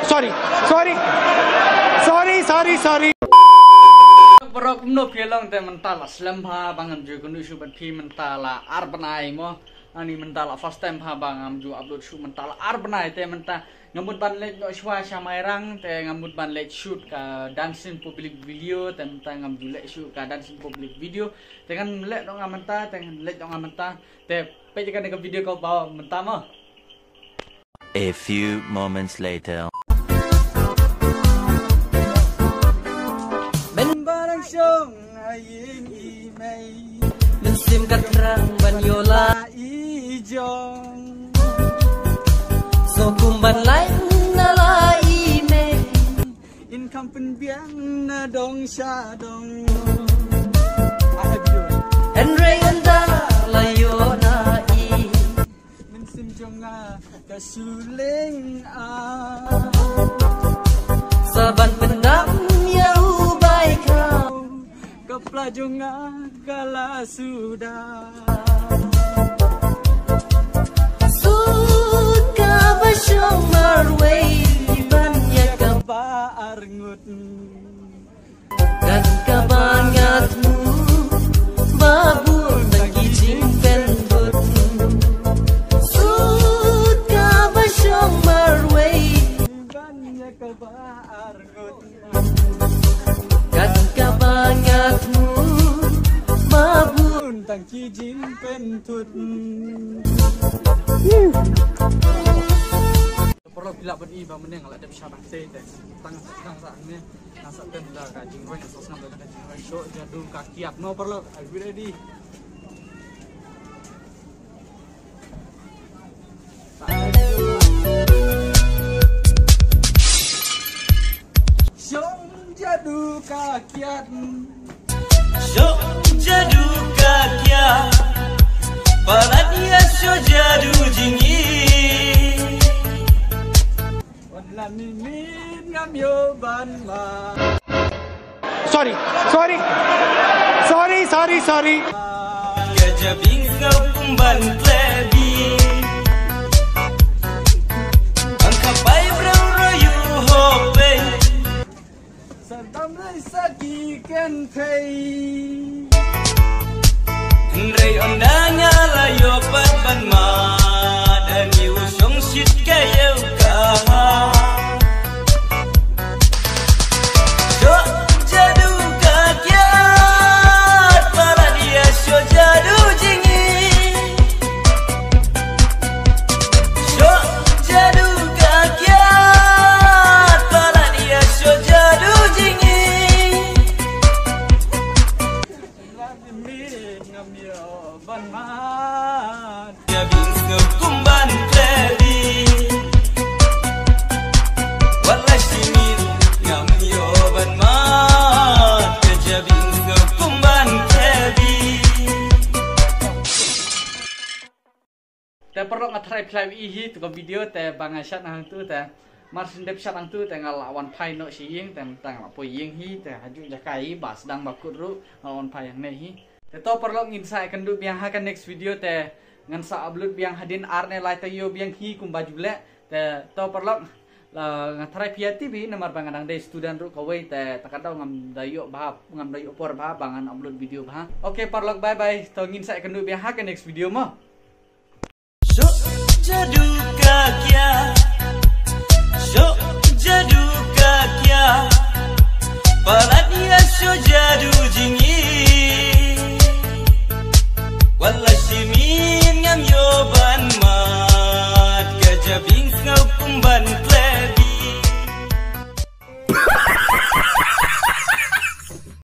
Sorry. Perok no kelang te mentala slemha bangam ju kunu shu ban pi mentala arbanai mo ani mentala first time ha bangam ju upload shu mentala arbanai te menta ngamut ban lek no shwa shamairang te ngamut ban lek shoot ka dancing public video te menta ngam ju lek shoot ka dancing public video te kan lek no ngamenta te lek no ngamenta te pe kan ke video kau bawa menta mo. A few moments later. Song aying imay Mensim katrang banyola ijong So kumban lain nala imay Income penbiang na dong sya dong Enray anda layo na i Mensim jonga kasuling Saban pendam ya ubay ka Keplajonga kala sudah Suka basyong marway Banyak kabar ngut Dan kabangatmu Babur nagijing pendut Suka basyong marway Banyak kabar ngut Dan kabangatmu Babur tang kijing pentut perlu bila beriba meneng ala dap syabah te tang sa ne nasa tem da ka jing roi nasa sam da ka jing roi so jadu ka kiap no perlu are you ready Syong jadu ka kiat Syok jadu kakya Para dia syok jadu jingi Wadla mimin ngam yo ban ma Sorry. Gajabing kau kumban klebi Angkapai brau royu hope Sadam lai saki ken pay Ndray ondanya layo pat ban ma Dan yu syong sit kayo ka Syok jadu kakyat Para dia syok jadu jingi Syok jadu kakyat Para dia syok jadu jingi ban ma Jabing kumban klebi Wala simin ngam yo ban ma Jabing kumban klebi te perlu ngatrai play ihi tu video te bangasat nang tu te marsin dep sat nang tu te ngalawan pai no siing te tang apo ying hi te haju jakai bas dang bakut ru ngalawan pai yang ne hi te to perlu nginsai kendu biang ha kan next video te ngan sa upload biang hadin arne lai te yo biang hi kum baju le te to perlu ngatrai pia tv namar bangadang de student ru kawai te takadau ngam dayo por ba bangan upload video ba oke perlu bye bye to nginsai kendu biang ha kan next video mo Syok jadu kakya Syok jadu kakya Para dia syok jadu jingi Wala simin ngam yo ban mat Gajabing ngau kumban